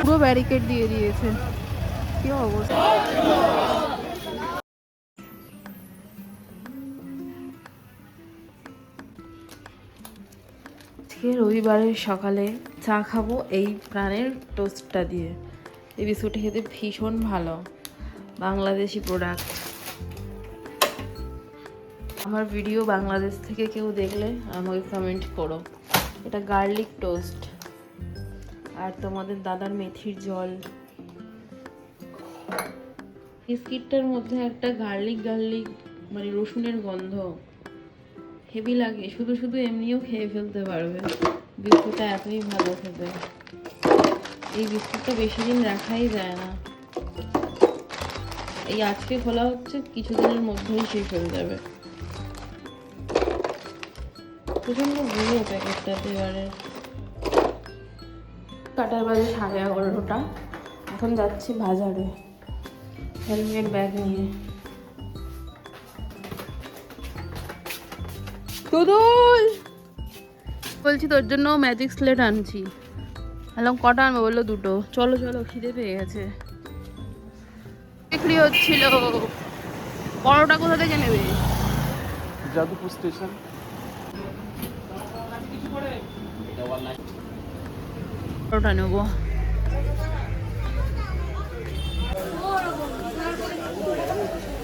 পুরো ব্যারিকেড দিয়ে দিয়েছে, কি অবস্থা। আজকে রবিবারের সকালে চা খাবো এই প্রাণের টোস্টটা দিয়ে। এই বিস্কুটটা খেতে ভীষণ ভালো, বাংলাদেশি প্রোডাক্ট। আমার ভিডিও বাংলাদেশ থেকে কেউ দেখলে আমাকে কমেন্ট করো। এটা গার্লিক টোস্ট আর তোমাদের দাদার মেথির জল। বিস্কিটটার মধ্যে একটা গার্লিক মানে রসুনের গন্ধ হেভি লাগে, শুধু শুধু এমনিও খেয়ে ফেলতে পারবে। বিস্কুটটা এতই ভালো খেতে। এই বিস্কুটটা বেশি দিন রাখাই যায় না, এই আজকে খোলা হচ্ছে, কিছুদিনের মধ্যেই শেষ হয়ে যাবে। প্রচন্ড গুঁড়ো প্যাকেটটাতে এবারে। কাটার বাজে 11:30। এখন যাচ্ছি বাজারে হেলমেট ব্যাগ নিয়ে। তুদুল বলছি তোর জন্য ম্যাজিক স্লেট আনছি। হ্যালো, কটা আনবো? বললো 2টো। চলো চলো, খিদে পেয়ে গেছে। বিক্রি হচ্ছিল। পরোটা কোথা থেকে নেবে? যাদবপুর স্টেশন। পরোটা নেবো।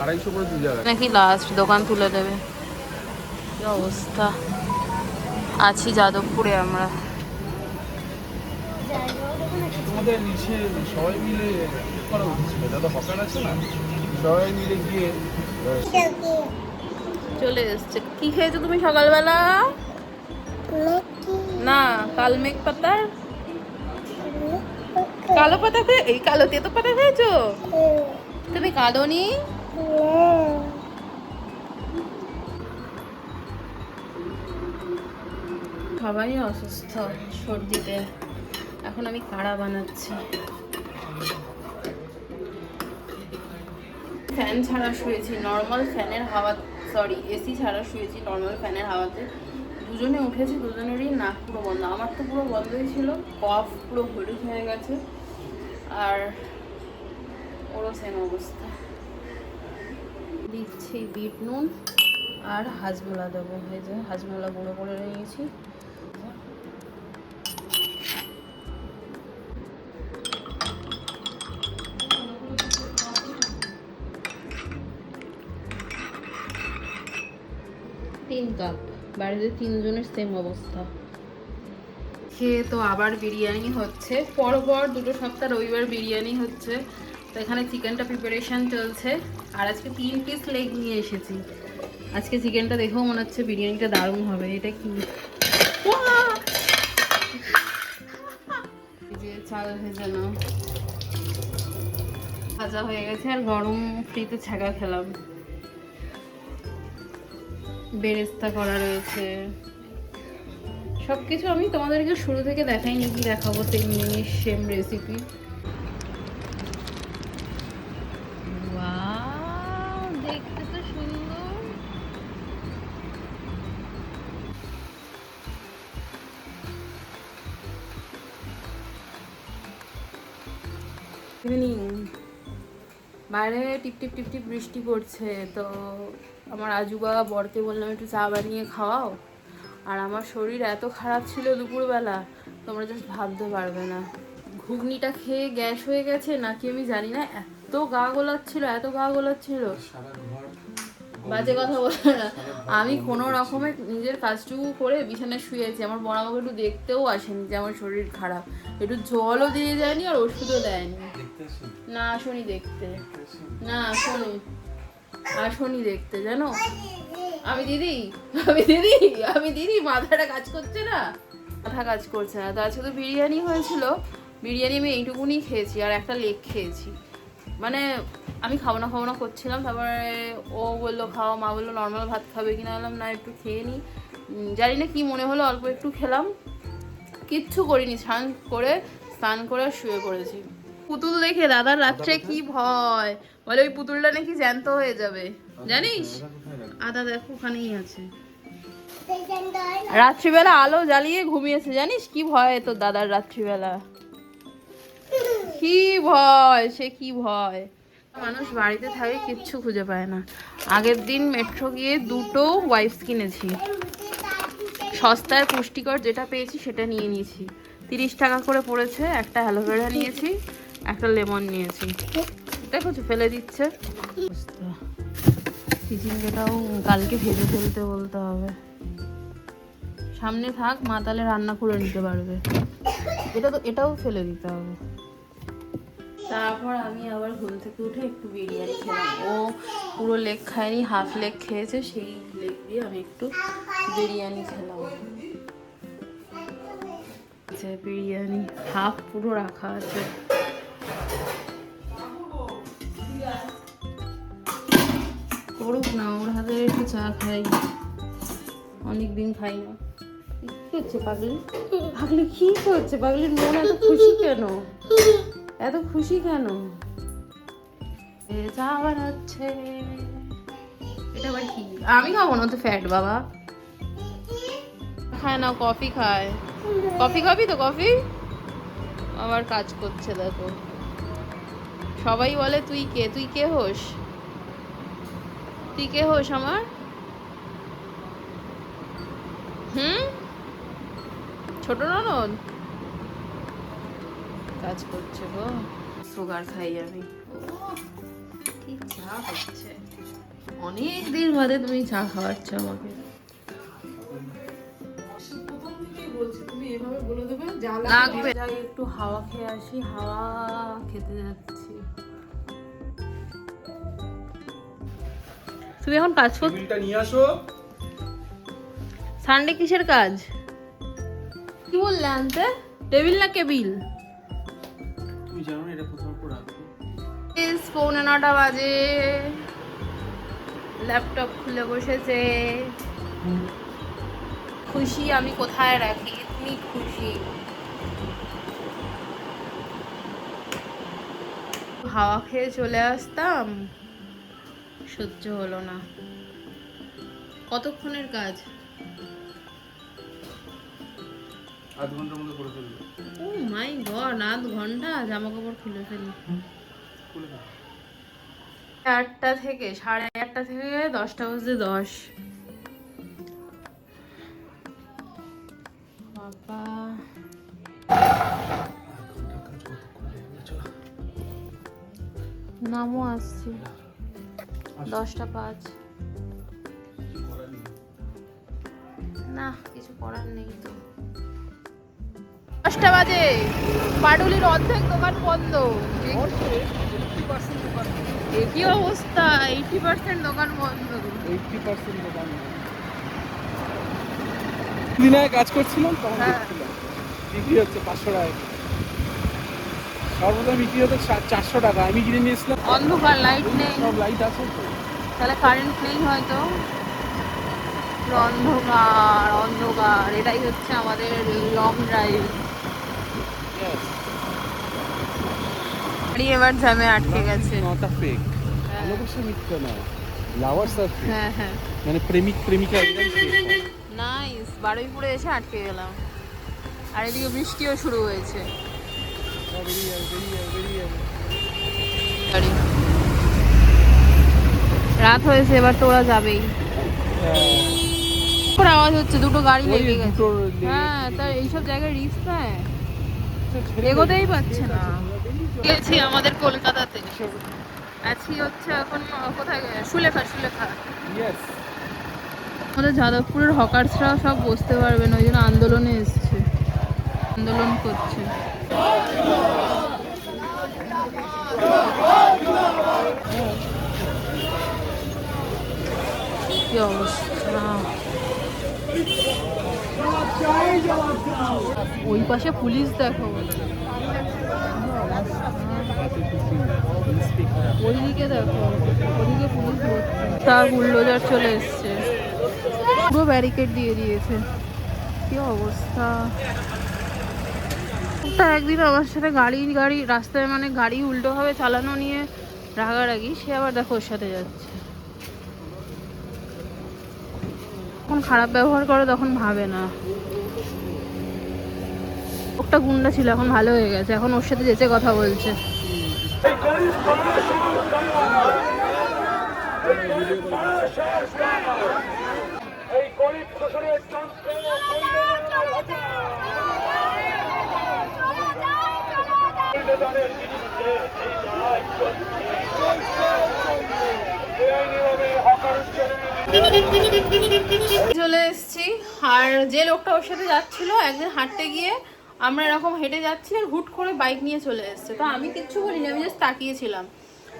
আড়াইশো করে 2 জায়গা নাকি লাস্ট দোকান তুলে দেবে, কি অবস্থা। আছি যাদবপুরে আমরা। তোমাদের নিচে সবাই মিলে করা উচিত, দাদা হকার আছে না, সবাই মিলে গিয়ে চলে এসছে। কি খেয়েছো তুমি সকালবেলা? না, কালমেঘ পাতার কালো পাতা খেয়ে, এই কালো তেতো পাতা খেয়েছো তুমি? কালো নি সবাই অসুস্থ সর্দিতে। এখন আমি কাড়া বানাচ্ছি। ফ্যান ছাড়া শুয়েছি, নর্মাল ফ্যানের হাওয়া, সরি এসি ছাড়া শুয়েছি নর্মাল ফ্যানের হাওয়াতে। দুজনে উঠেছি, দুজনেরই নাক পুরো বন্ধ। আমার তো পুরো বন্ধই ছিল, কফ পুরো হলুদ হয়ে গেছে, আর ওরও সেম অবস্থা। দিচ্ছি বিট নুন আর হাজমোলা দেবো। এই যে হাজমোলা গুঁড়ো করে নিয়েছি। তিন কাপ, বাড়িতে 3 জনের সেম অবস্থা। খেয়ে তো আবার বিরিয়ানি হচ্ছে, পরপর 2 সপ্তাহ রবিবার বিরিয়ানি হচ্ছে। তো এখানে চিকেনটা প্রিপারেশন চলছে, আর আজকে 3 পিস লেগ নিয়ে এসেছি। আজকে চিকেনটা দেখেও মনে হচ্ছে বিরিয়ানিটা দারুণ হবে। এটা কি, এই যে চাল ভেজানো ভাজা হয়ে গেছে, আর গরম ফ্রিতে ছ্যাঁকা খেলাম। বেরেস্তা করা রয়েছে, সবকিছু আমি তোমাদেরকে শুরু থেকে দেখাইনি, কি দেখাবো সেম জিনিস সেম রেসিপি। দেখতে তো সুন্দর। ইভিনিং, বাইরে টিপ টিপ টিপ টিপ বৃষ্টি পড়ছে। তো আমার আজুবা বরকে বললাম একটু চা বানিয়ে খাওয়াও। আর আমার শরীর এত খারাপ ছিল দুপুরবেলা, তোমরা জাস্ট ভাবতে পারবে না। ঘুগনিটা খেয়ে গ্যাস হয়ে গেছে নাকি আমি জানি না, এত গা গোলাচ্ছিল, এত গা গোলাচ্ছিল। বাজে কথা বলে না, আমি কোনো রকমে নিজের কাজটুকু করে বিছানায় শুয়েছি। আমার বড় আমাকে একটু দেখতেও আসেনি যে আমার শরীর খারাপ, একটু জলও দিয়ে যায়নি আর ওষুধও দেয়নি। না আসনি দেখতে, না আসনি, আসনি দেখতে, জানো। আমি দিদি, আমি দিদি, আমি দিদি, মাথাটা কাজ করছে না, মাথা কাজ করছে না। তো আজকে তো বিরিয়ানি হয়েছিল, বিরিয়ানি আমি এইটুকুনি খেয়েছি আর একটা লেগ খেয়েছি। মানে আমি খাবো না করছিলাম, তারপরে ও বললো খাও, মা বললো নর্মাল ভাত খাবে কিনা, বললাম না একটু খেয়ে নিই। জানি না কি মনে হলো, অল্প একটু খেলাম, কিচ্ছু করিনি। স্নান করে শুয়ে পড়েছি। পুতুল দেখে দাদার রাত্রে কি ভয়, বলে ওই পুতুলটা নাকি জ্যান্ত হয়ে যাবে, জানিস? আদা দেখো ওখানেই আছে। রাত্রিবেলা আলো জ্বালিয়ে ঘুমিয়েছে, জানিস কি ভয় তোর দাদার রাত্রিবেলা। কি ভয়, সে কি ভয়। মানুষ বাড়িতে থাকে কিচ্ছু খুঁজে পায় না। আগের দিন মেট্রো গিয়ে 2টো ওয়াইপস কিনেছি, সস্তায় পুষ্টিকর যেটা পেয়েছি সেটা নিয়ে নিয়েছি। 30 টাকা করে পড়েছে। একটা অ্যালোভেরা নিয়েছি, একটা লেমন নিয়েছি। দেখোছো ফেলে দিচ্ছে। চিচিঙ্গাটাও কালকে ভেজে ফেলতে বলতে হবে। সামনে থাক, মা তাহলে রান্না করে নিতে পারবে। এটাও ফেলে দিতে হবে। তারপর আমি আবার ঘুম থেকে উঠে একটু বিরিয়ানি খেলাম। ও পুরো লেগ খায়নি, হাফ লেগ খেয়েছে, সেই লেগ দিয়ে আমি একটু বিরিয়ানি খেলাম। বিরিয়ানি হাফ পুরো রাখা আছে। করুক না, ওর হাতে একটু চা খাই, অনেকদিন খাই না। কি হচ্ছে পাগলি? পাগলি কি করছে? পাগলির মন এত খুশি কেন? এত খুশি কেন? চা বানাচ্ছে। এটা আবার কি? আমি খাবো না তো, ফ্যাট বাবা খায় না, কফি খায়। কফি খাবি তো? কফি আবার কাজ করছে দেখো। সবাই বলে তুই কে? তুই কে হোস? তুই কে হোস আমার? ছোট ননদ কাজ করছে গো। সুগার খাই আমি। কি চা হচ্ছে, অনেক দিন বাদে তুমি চা খাওয়াচ্ছ আমাকে। লাগবে। যাই একটু হাওয়া খেয়ে আসি, হাওয়া খেতে যাচ্ছি। তুমি এখন কাজ করছো? টেবিলটা নিয়ে আসো। সানডে কিসের কাজ? কি বললে আনতে? টেবিল না কেবিল? তুমি জানো না এটা কোথাও করে রাখো। 9:45 বাজে, ল্যাপটপ খুলে বসেছে। খুশি আমি কোথায় রাখি, তুমি খুশি। হাওয়া খেয়ে চলে আসতাম, সহ্য হলো না। কতক্ষণের কাজ? আধ ঘন্টার মধ্যে করে ফেলবো। ও মাই গড, আধ ঘন্টা? জামা কাপড় খুলে ফেলি। 8টা থেকে 8:30 থেকে 10টা বাজে 10। বাবা নামও আসছে 10টা 5। না কিছু করার নেই তো। 10টা বাজে, পাটুলির অর্ধেক দোকান বন্ধ। কি অবস্থা, 80% দোকান বন্ধ। 80% দোকান। দিনায় কাজ করছিলাম তখন দেখছিলাম বিক্রি হচ্ছে 500 টাকা। সর্বদা বিক্রি হতো 400 টাকা। আমি কিনে নিয়েছিলাম। অন্ধকার, লাইট নেই। সব লাইট আছে তো, তাহলে কারেন্ট নেই হয়তো। অন্ধকার অন্ধকার, এটাই হচ্ছে আমাদের লং ড্রাইভ। গাড়ি এবার জ্যামে আটকে গেছে। নটা ফেক, ভালোবাসা মিথ্যা না, লাভার্স আর ফেক। হ্যাঁ হ্যাঁ, মানে প্রেমিক প্রেমিকা একদম ফেক। নাইস। বারুইপুরে এসে আটকে গেলাম, আর এদিকে বৃষ্টিও শুরু হয়েছে। গাড়ি রাত হয়েছে, এবার তো ওরা যাবেই। আওয়াজ হচ্ছে, দুটো গাড়ি লেগে গেছে। হ্যাঁ, তার এইসব জায়গায় রিস্ক নেয়, এগোতেই পারছে না। গেছি আমাদের কলকাতাতে, আছি হচ্ছে এখন কোথায়, সুলেখা। আমাদের যাদবপুরের হকার্সরা সব বসতে পারবে না, ওই জন্য আন্দোলনে এসছে, আন্দোলন করছে। কি অবস্থা, ওই পাশে পুলিশ দেখো, ওইদিকে দেখো, ওইদিকে পুলিশ তার বুলডোজার চলে এসছে, পুরো ব্যারিকেড দিয়ে দিয়েছে। কি অবস্থা। একদিন আমার সাথে গাড়ি রাস্তায়, মানে গাড়ি উল্টোভাবে চালানো নিয়ে রাগারাগি, সে আবার দেখো ওর সাথে যাচ্ছে। যখন খারাপ ব্যবহার করে তখন ভাবে না। ও লোকটা গুন্ডা ছিল, এখন ভালো হয়ে গেছে, এখন ওর সাথে যেচে কথা বলছে। চলে এসেছি, আর যে লোকটা ওর সাথে যাচ্ছিল একদিন হাঁটতে গিয়ে আমরা এরকম হেঁটে যাচ্ছি আর হুট করে বাইক নিয়ে চলে এসছে। তো আমি কিচ্ছু বলিনি, আমি জাস্ট তাকিয়েছিলাম।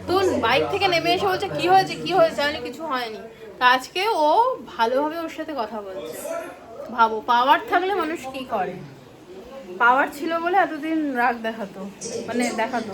তো বাইক থেকে নেমে এসে বলছে কি হয়েছে কি হয়েছে, আমি কিছু হয়নি। তো আজকে ও ভালোভাবে ওর সাথে কথা বলছে। ভাবো, পাওয়ার থাকলে মানুষ কি করে। পাওয়ার ছিল বলে এতদিন রাগ দেখাতো, মানে দেখাতো।